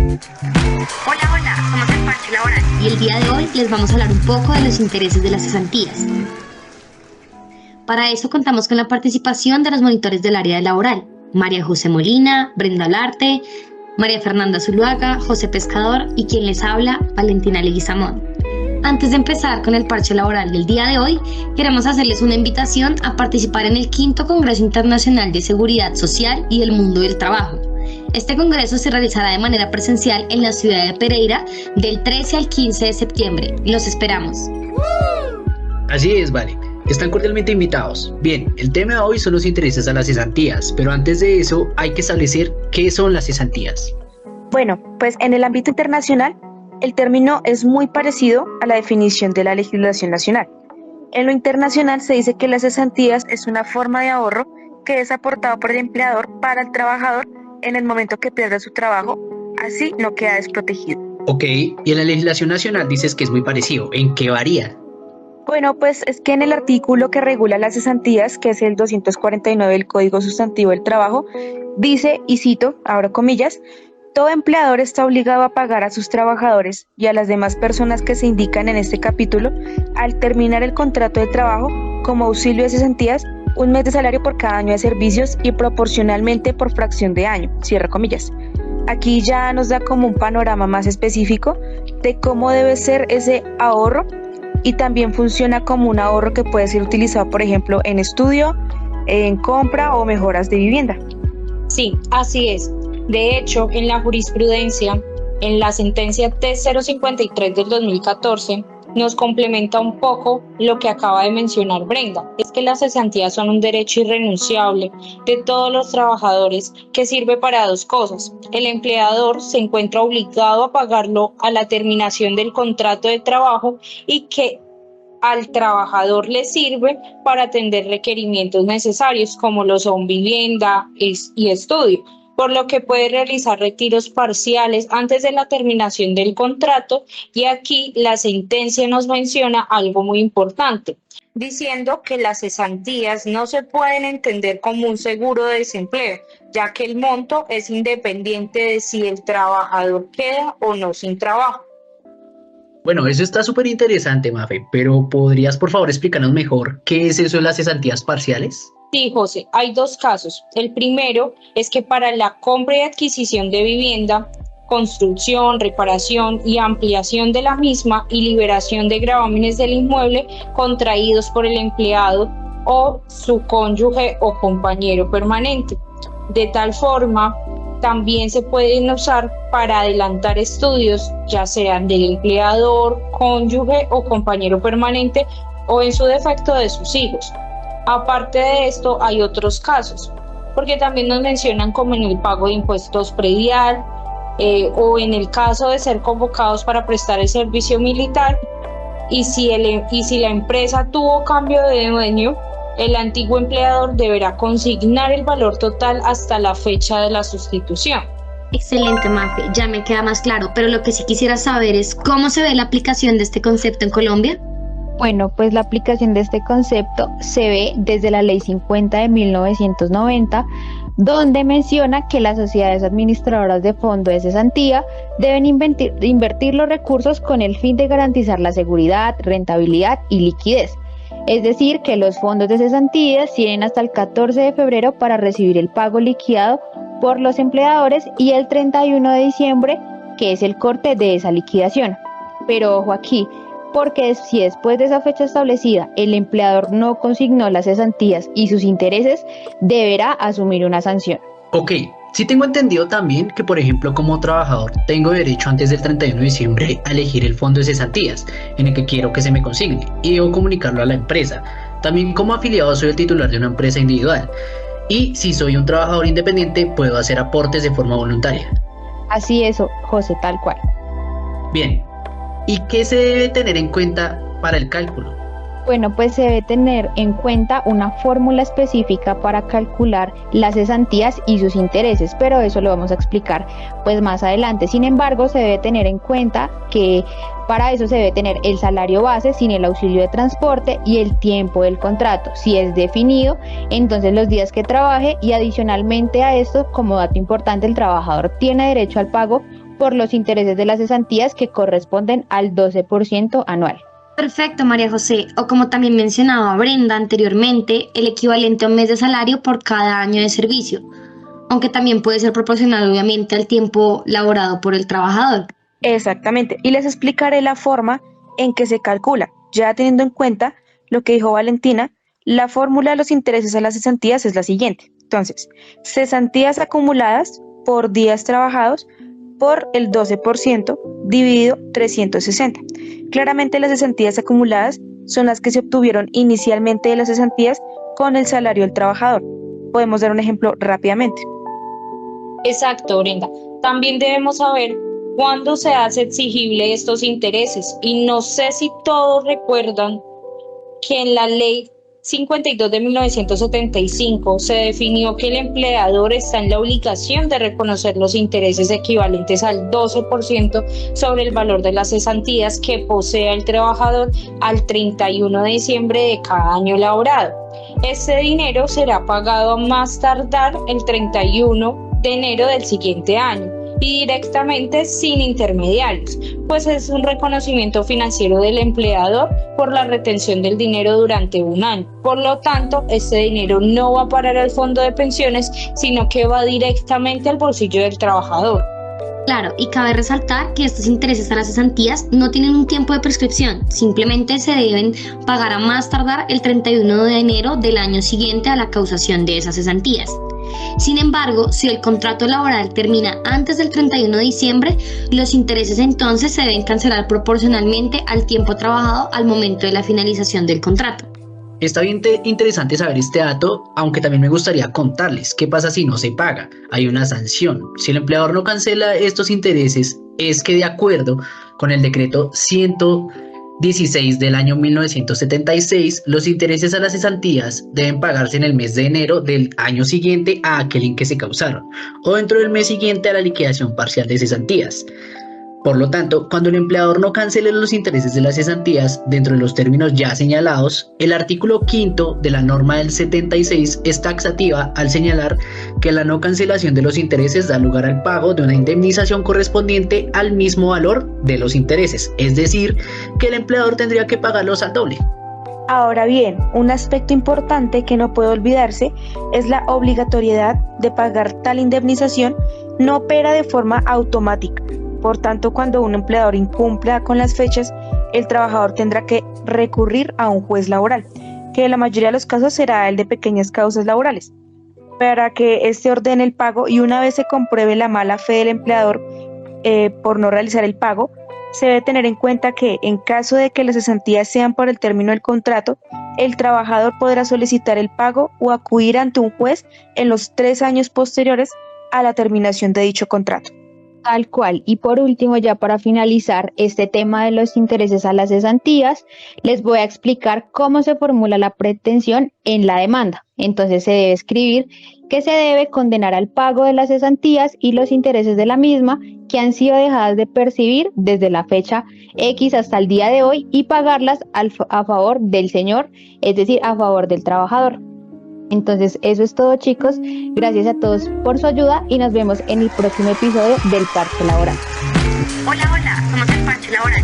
Hola, hola, somos el Parche Laboral y el día de hoy les vamos a hablar un poco de los intereses de las cesantías. Para eso contamos con la participación de los monitores del área laboral, María José Molina, Brenda Olarte, María Fernanda Zuluaga, José Pescador y quien les habla, Valentina Leguizamón. Antes de empezar con el parche laboral del día de hoy, queremos hacerles una invitación a participar en el quinto Congreso Internacional de Seguridad Social y el Mundo del Trabajo. Este congreso se realizará de manera presencial en la ciudad de Pereira del 13 al 15 de septiembre. Los esperamos. Así es, vale. Están cordialmente invitados. Bien, el tema de hoy son los intereses a las cesantías, pero antes de eso hay que establecer qué son las cesantías. Bueno, pues en el ámbito internacional, el término es muy parecido a la definición de la legislación nacional. En lo internacional se dice que las cesantías es una forma de ahorro que es aportado por el empleador para el trabajador en el momento que pierde su trabajo, así no queda desprotegido. Ok, y en la legislación nacional dices que es muy parecido. ¿En qué varía? Bueno, pues es que en el artículo que regula las cesantías, que es el 249 del Código Sustantivo del Trabajo, dice, y cito, abro comillas, todo empleador está obligado a pagar a sus trabajadores y a las demás personas que se indican en este capítulo, al terminar el contrato de trabajo, como auxilio de cesantías, un mes de salario por cada año de servicios y proporcionalmente por fracción de año, cierro comillas. Aquí ya nos da como un panorama más específico de cómo debe ser ese ahorro y también funciona como un ahorro que puede ser utilizado, por ejemplo, en estudio, en compra o mejoras de vivienda. Sí, así es. De hecho, en la jurisprudencia, en la sentencia T053 del 2014, nos complementa un poco lo que acaba de mencionar Brenda. Es que las cesantías son un derecho irrenunciable de todos los trabajadores que sirve para dos cosas. El empleador se encuentra obligado a pagarlo a la terminación del contrato de trabajo y que al trabajador le sirve para atender requerimientos necesarios como lo son vivienda y estudio, por lo que puede realizar retiros parciales antes de la terminación del contrato, y aquí la sentencia nos menciona algo muy importante, diciendo que las cesantías no se pueden entender como un seguro de desempleo, ya que el monto es independiente de si el trabajador queda o no sin trabajo. Bueno, eso está súper interesante, Mafe, pero ¿podrías por favor explicarnos mejor qué es eso de las cesantías parciales? Sí, José, hay dos casos. El primero es que para la compra y adquisición de vivienda, construcción, reparación y ampliación de la misma y liberación de gravámenes del inmueble contraídos por el empleado o su cónyuge o compañero permanente. De tal forma, también se pueden usar para adelantar estudios, ya sean del empleador, cónyuge o compañero permanente o en su defecto de sus hijos. Aparte de esto, hay otros casos, porque también nos mencionan como en el pago de impuestos predial o en el caso de ser convocados para prestar el servicio militar y si la empresa tuvo cambio de dueño, el antiguo empleador deberá consignar el valor total hasta la fecha de la sustitución. Excelente, Mafe, ya me queda más claro, pero lo que sí quisiera saber es cómo se ve la aplicación de este concepto en Colombia. Bueno, pues la aplicación de este concepto se ve desde la Ley 50 de 1990, donde menciona que las sociedades administradoras de fondo de cesantía deben invertir los recursos con el fin de garantizar la seguridad, rentabilidad y liquidez. Es decir, que los fondos de cesantías tienen hasta el 14 de febrero para recibir el pago liquidado por los empleadores y el 31 de diciembre, que es el corte de esa liquidación. Pero ojo aquí, porque si después de esa fecha establecida el empleador no consignó las cesantías y sus intereses, deberá asumir una sanción. Ok, sí tengo entendido también que, por ejemplo, como trabajador, tengo derecho antes del 31 de diciembre a elegir el fondo de cesantías en el que quiero que se me consigne y debo comunicarlo a la empresa. También como afiliado soy el titular de una empresa individual y si soy un trabajador independiente puedo hacer aportes de forma voluntaria. Así es, José, tal cual. Bien. ¿Y qué se debe tener en cuenta para el cálculo? Bueno, pues se debe tener en cuenta una fórmula específica para calcular las cesantías y sus intereses, pero eso lo vamos a explicar pues más adelante. Sin embargo, se debe tener en cuenta que para eso se debe tener el salario base sin el auxilio de transporte y el tiempo del contrato. Si es definido, entonces los días que trabaje y adicionalmente a esto, como dato importante, el trabajador tiene derecho al pago por los intereses de las cesantías que corresponden al 12% anual. Perfecto, María José. O como también mencionaba Brenda anteriormente, el equivalente a un mes de salario por cada año de servicio, aunque también puede ser proporcional obviamente al tiempo laborado por el trabajador. Exactamente. Y les explicaré la forma en que se calcula, ya teniendo en cuenta lo que dijo Valentina. La fórmula de los intereses a las cesantías es la siguiente. Entonces, cesantías acumuladas por días trabajados por el 12% dividido 360. Claramente las cesantías acumuladas son las que se obtuvieron inicialmente de las cesantías con el salario del trabajador. Podemos dar un ejemplo rápidamente. Exacto, Brenda. También debemos saber cuándo se hace exigible estos intereses. Y no sé si todos recuerdan que en la Ley 52 de 1975 se definió que el empleador está en la obligación de reconocer los intereses equivalentes al 12% sobre el valor de las cesantías que posea el trabajador al 31 de diciembre de cada año laborado. Este dinero será pagado a más tardar el 31 de enero del siguiente año y directamente sin intermediarios, pues es un reconocimiento financiero del empleador por la retención del dinero durante un año. Por lo tanto, este dinero no va a parar al fondo de pensiones, sino que va directamente al bolsillo del trabajador. Claro, y cabe resaltar que estos intereses a las cesantías no tienen un tiempo de prescripción, simplemente se deben pagar a más tardar el 31 de enero del año siguiente a la causación de esas cesantías. Sin embargo, si el contrato laboral termina antes del 31 de diciembre, los intereses entonces se deben cancelar proporcionalmente al tiempo trabajado al momento de la finalización del contrato. Está bien interesante saber este dato, aunque también me gustaría contarles qué pasa si no se paga. Hay una sanción. Si el empleador no cancela estos intereses, es que de acuerdo con el decreto 116 del año 1976, los intereses a las cesantías deben pagarse en el mes de enero del año siguiente a aquel en que se causaron, o dentro del mes siguiente a la liquidación parcial de cesantías. Por lo tanto, cuando el empleador no cancele los intereses de las cesantías dentro de los términos ya señalados, el artículo 5 de la norma del 76 es taxativa al señalar que la no cancelación de los intereses da lugar al pago de una indemnización correspondiente al mismo valor de los intereses, es decir, que el empleador tendría que pagarlos al doble. Ahora bien, un aspecto importante que no puede olvidarse es la obligatoriedad de pagar tal indemnización. No opera de forma automática. Por tanto, cuando un empleador incumpla con las fechas, el trabajador tendrá que recurrir a un juez laboral, que en la mayoría de los casos será el de pequeñas causas laborales, para que éste ordene el pago, y una vez se compruebe la mala fe del empleador por no realizar el pago, se debe tener en cuenta que en caso de que las cesantías sean por el término del contrato, el trabajador podrá solicitar el pago o acudir ante un juez en los 3 años posteriores a la terminación de dicho contrato. Tal cual. Y por último, ya para finalizar este tema de los intereses a las cesantías, les voy a explicar cómo se formula la pretensión en la demanda. Entonces se debe escribir que se debe condenar al pago de las cesantías y los intereses de la misma que han sido dejadas de percibir desde la fecha X hasta el día de hoy y pagarlas a favor del señor, es decir, a favor del trabajador. Entonces eso es todo, chicos, gracias a todos por su ayuda y nos vemos en el próximo episodio del Parche Laboral. Hola, somos el Parche Laboral.